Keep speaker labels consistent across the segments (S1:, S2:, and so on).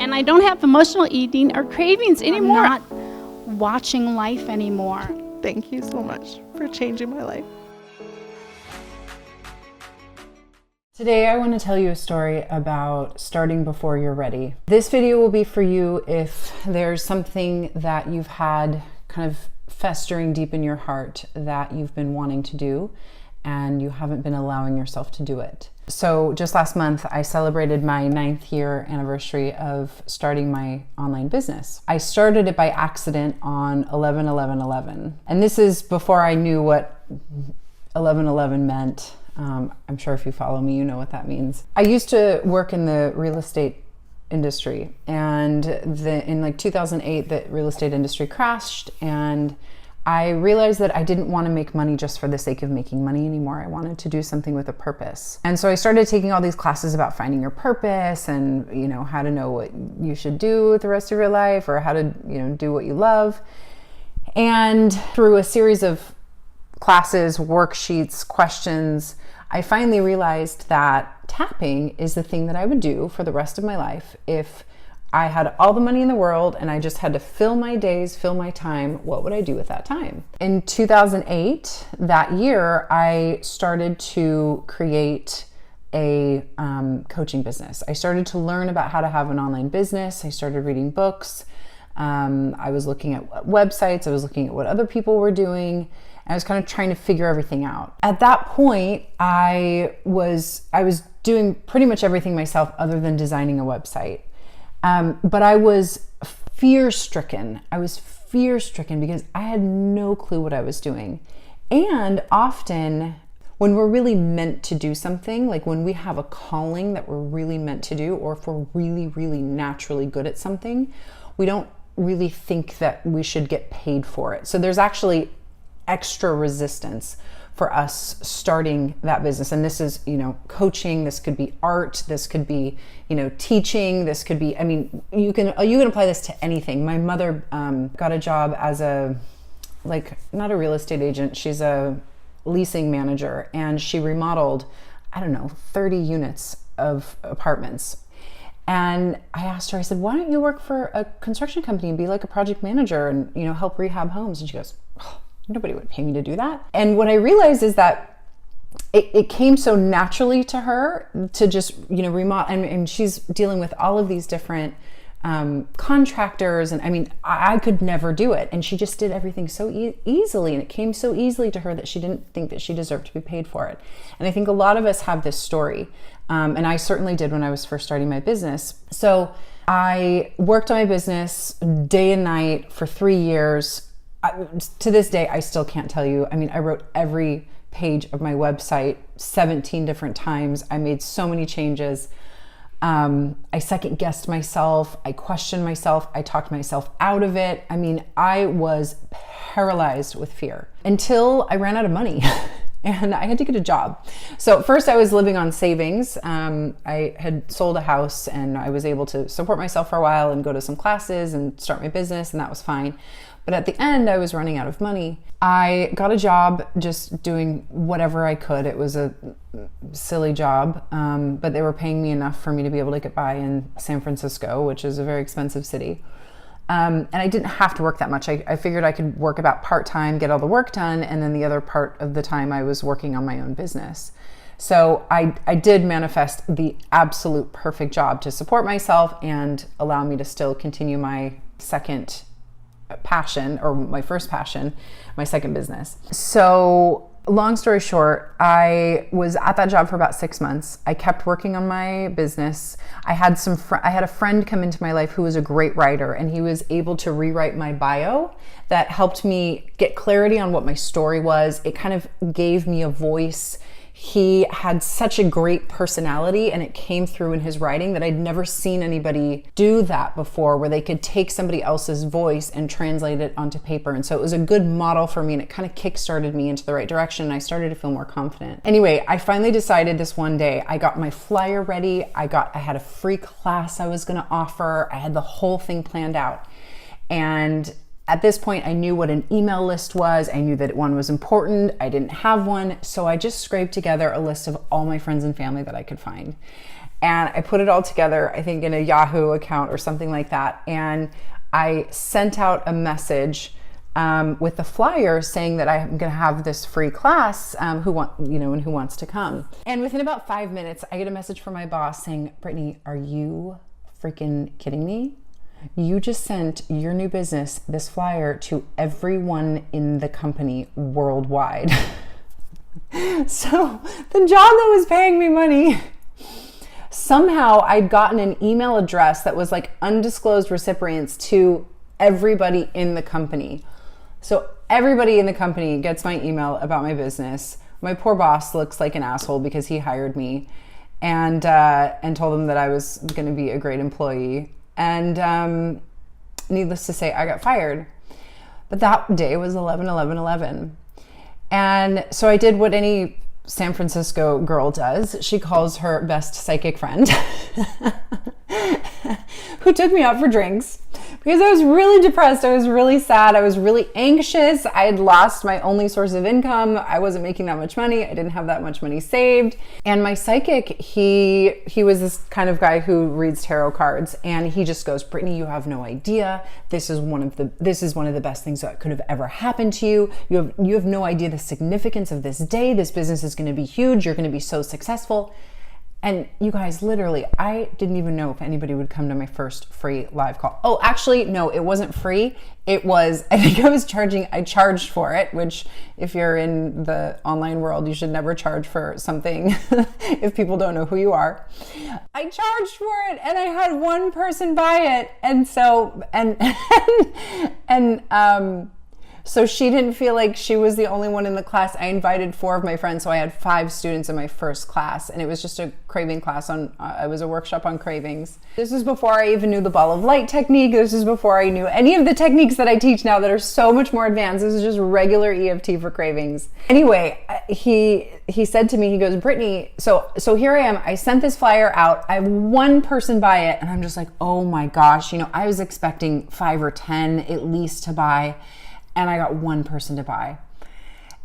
S1: and I don't have emotional eating or cravings anymore.
S2: I'm not watching life anymore.
S3: Thank you so much for changing my life.
S4: Today I want to tell you a story about starting before you're ready. This video will be for you if there's something that you've had kind of festering deep in your heart that you've been wanting to do and you haven't been allowing yourself to do it. So just last month, I celebrated my 9th year anniversary of starting my online business. I started it by accident on 11/11/11. And this is before I knew what 11/11 meant. I'm sure if you follow me, you know what that means. I used to work in the real estate industry, and in like 2008, the real estate industry crashed, and I realized that I didn't want to make money just for the sake of making money anymore. I wanted to do something with a purpose. And so I started taking all these classes about finding your purpose and, how to know what you should do with the rest of your life, or how to, do what you love. And through a series of classes, worksheets, questions, I finally realized that tapping is the thing that I would do for the rest of my life if I had all the money in the world and I just had to fill my days, fill my time. What would I do with that time? In 2008, that year, I started to create a coaching business. I started to learn about how to have an online business. I started reading books. I was looking at websites. I was looking at what other people were doing. I was kind of trying to figure everything out. At that point, I was doing pretty much everything myself other than designing a website. But I was fear-stricken. Because I had no clue what I was doing. And often when we're really meant to do something, like when we have a calling that we're really meant to do, or if we're really, really naturally good at something, we don't really think that we should get paid for it. So there's actually extra resistance for us starting that business. And this is, coaching, this could be art, this could be, teaching, this could be, you can apply this to anything. My mother got a job as not a real estate agent, she's a leasing manager, and she remodeled, 30 units of apartments. And I asked her, I said, why don't you work for a construction company and be like a project manager and, help rehab homes? And she goes, oh, nobody would pay me to do that. And what I realized is that it came so naturally to her to just, remodel. And she's dealing with all of these different contractors. And I could never do it. And she just did everything so easily. And it came so easily to her that she didn't think that she deserved to be paid for it. And I think a lot of us have this story. And I certainly did when I was first starting my business. So I worked on my business day and night for 3 years. To this day, I still can't tell you. I wrote every page of my website 17 different times. I made so many changes. I second guessed myself. I questioned myself. I talked myself out of it. I was paralyzed with fear until I ran out of money and I had to get a job. So first I was living on savings. I had sold a house and I was able to support myself for a while and go to some classes and start my business, and that was fine. But at the end, I was running out of money. I got a job just doing whatever I could. It was a silly job, but they were paying me enough for me to be able to get by in San Francisco, which is a very expensive city. And I didn't have to work that much. I figured I could work about part-time, get all the work done, and then the other part of the time I was working on my own business. So I did manifest the absolute perfect job to support myself and allow me to still continue my second passion, or my first passion, my second business. So long story short, I was at that job for about 6 months. I kept working on my business. I had a friend come into my life who was a great writer, and he was able to rewrite my bio that helped me get clarity on what my story was. It kind of gave me a voice. He had such a great personality, and it came through in his writing that I'd never seen anybody do that before, where they could take somebody else's voice and translate it onto paper. And so it was a good model for me, and it kind of kick-started me into the right direction, and I started to feel more confident. Anyway, I finally decided this one day. I got my flyer ready. I had a free class I was going to offer. I had the whole thing planned out. And At this point, I knew what an email list was. I knew that one was important. I didn't have one. So I just scraped together a list of all my friends and family that I could find. And I put it all together, I think in a Yahoo account or something like that. And I sent out a message with the flyer saying that I'm going to have this free class, and who wants to come. And within about 5 minutes, I get a message from my boss saying, Brittany, are you freaking kidding me? You just sent your new business, this flyer, to everyone in the company worldwide. So the job that was paying me money, somehow I'd gotten an email address that was like undisclosed recipients to everybody in the company. So everybody in the company gets my email about my business. My poor boss looks like an asshole because he hired me and told him that I was going to be a great employee. And needless to say, I got fired. But that day was 11/11/11. And so I did what any San Francisco girl does. She calls her best psychic friend who took me out for drinks because I was really depressed. I was really sad. I was really anxious. I had lost my only source of income. I wasn't making that much money. I didn't have that much money saved. And my psychic, he was this kind of guy who reads tarot cards, and he just goes, Brittany, you have no idea. This is one of the best things that could have ever happened to you. You have no idea the significance of this day. This business is going to be huge. You're going to be so successful. And you guys, literally, I didn't even know if anybody would come to my first free live call. Oh, actually, no, it wasn't free. It was, I charged for it, which if you're in the online world, you should never charge for something if people don't know who you are. I charged for it and I had one person buy it. And so, so she didn't feel like she was the only one in the class. I invited 4 of my friends, so I had 5 students in my first class, and it was just a craving class it was a workshop on cravings. This was before I even knew the ball of light technique. This is before I knew any of the techniques that I teach now that are so much more advanced. This is just regular EFT for cravings. Anyway, he said to me, he goes, Brittany, so here I am. I sent this flyer out. I have 1 person buy it, and I'm just like, oh my gosh, I was expecting 5 or 10 at least to buy. And I got 1 person to buy.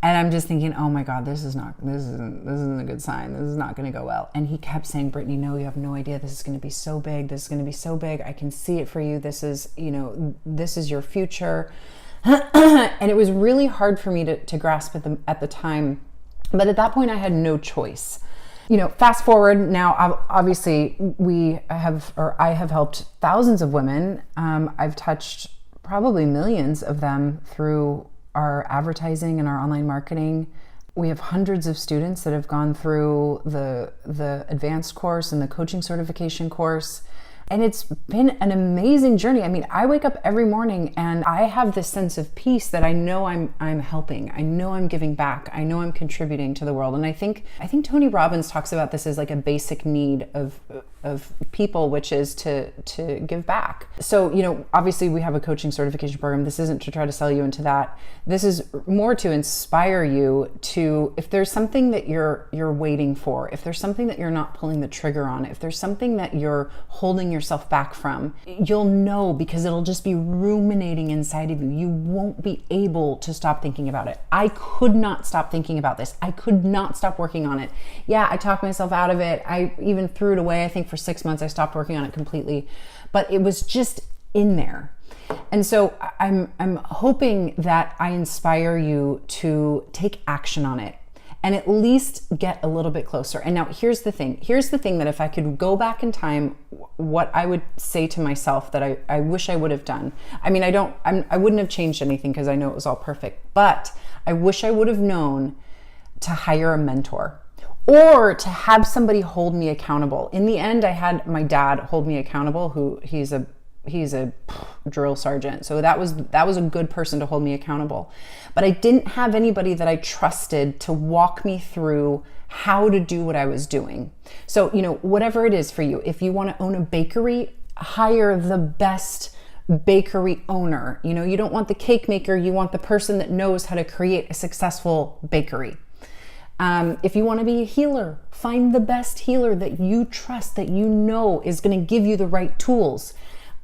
S4: And I'm just thinking, oh my God, this isn't a good sign. This is not going to go well. And he kept saying, Brittany, no, you have no idea. This is going to be so big. This is going to be so big. I can see it for you. This is your future. And it was really hard for me to grasp at the time. But at that point I had no choice. Fast forward now, obviously I have helped thousands of women. I've touched probably millions of them through our advertising and our online marketing. We have hundreds of students that have gone through the advanced course and the coaching certification course. And it's been an amazing journey. I mean, I wake up every morning and I have this sense of peace that I know I'm helping. I know I'm giving back. I know I'm contributing to the world. And I think Tony Robbins talks about this as like a basic need of people, which is to give back. So, obviously we have a coaching certification program. This isn't to try to sell you into that. This is more to inspire you to, if there's something that you're waiting for, if there's something that you're not pulling the trigger on, if there's something that you're holding yourself back from, you'll know because it'll just be ruminating inside of you. You won't be able to stop thinking about it. I could not stop thinking about this. I could not stop working on it. Yeah, I talked myself out of it. I even threw it away. I think for 6 months I stopped working on it completely, but it was just in there. And so I'm hoping that I inspire you to take action on it and at least get a little bit closer. And now here's the thing that if I could go back in time, what I would say to myself that I wish I would have done. I mean, I wouldn't have changed anything because I know it was all perfect, but I wish I would have known to hire a mentor or to have somebody hold me accountable. In the end, I had my dad hold me accountable, who he's a drill sergeant. So that was a good person to hold me accountable. But I didn't have anybody that I trusted to walk me through how to do what I was doing. So, whatever it is for you, if you want to own a bakery, hire the best bakery owner. You don't want the cake maker, you want the person that knows how to create a successful bakery. If you want to be a healer, find the best healer that you trust, that you know is going to give you the right tools.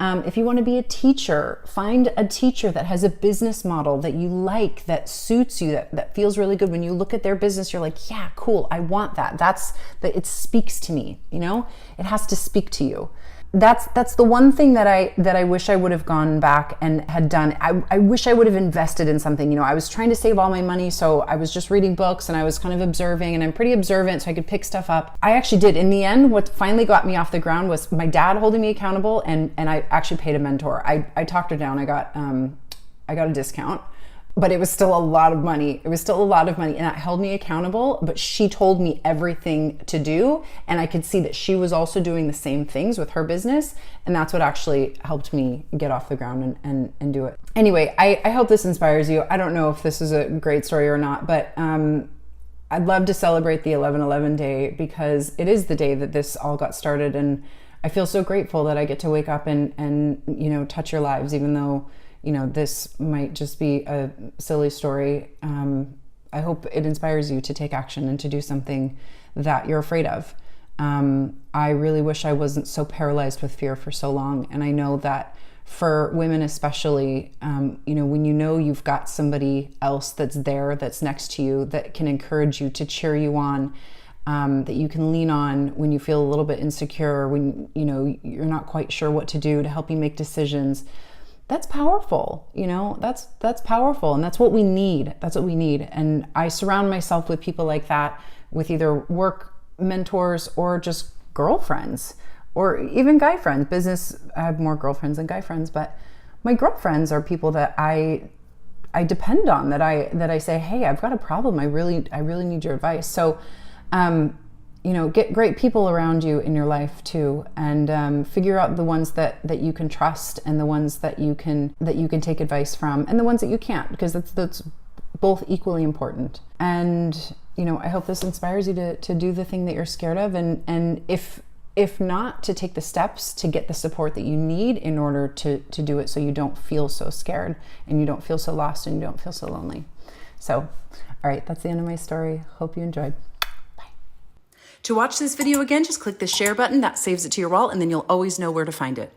S4: If you want to be a teacher, find a teacher that has a business model that you like, that suits you, that feels really good. When you look at their business, you're like, yeah, cool, I want that. It speaks to me, you know? It has to speak to you. That's the one thing that I wish I would have gone back and had done. I wish I would have invested in something. You know, I was trying to save all my money, so I was just reading books and I was kind of observing, and I'm pretty observant, so I could pick stuff up. I actually did. In the end, what finally got me off the ground was my dad holding me accountable, and I actually paid a mentor. I talked her down. I got a discount. But it was still a lot of money. And that held me accountable. But she told me everything to do. And I could see that she was also doing the same things with her business. And that's what actually helped me get off the ground and do it. Anyway, I hope this inspires you. I don't know if this is a great story or not, but I'd love to celebrate the 11/11 day, because it is the day that this all got started. And I feel so grateful that I get to wake up and you know, touch your lives, even though, you know, this might just be a silly story. I hope it inspires you to take action and to do something that you're afraid of. I really wish I wasn't so paralyzed with fear for so long. And I know that for women especially, you know, when you know you've got somebody else that's there, that's next to you, that can encourage you, to cheer you on, that you can lean on when you feel a little bit insecure, when, you know, you're not quite sure what to do, to help you make decisions. That's powerful, you know, that's powerful. And that's what we need. And I surround myself with people like that, with either work mentors or just girlfriends, or even guy friends. Business, I have more girlfriends than guy friends, but my girlfriends are people that I depend on, that I say, hey, I've got a problem. I really need your advice. So, you know, get great people around you in your life too, and figure out the ones that you can trust, and the ones that you can take advice from, and the ones that you can't, because that's both equally important. And, you know, I hope this inspires you to do the thing that you're scared of, and if not, to take the steps to get the support that you need in order to do it, so you don't feel so scared, and you don't feel so lost, and you don't feel so lonely. So, all right, that's the end of my story. Hope you enjoyed. To watch this video again, just click the share button. That saves it to your wall, and then you'll always know where to find it.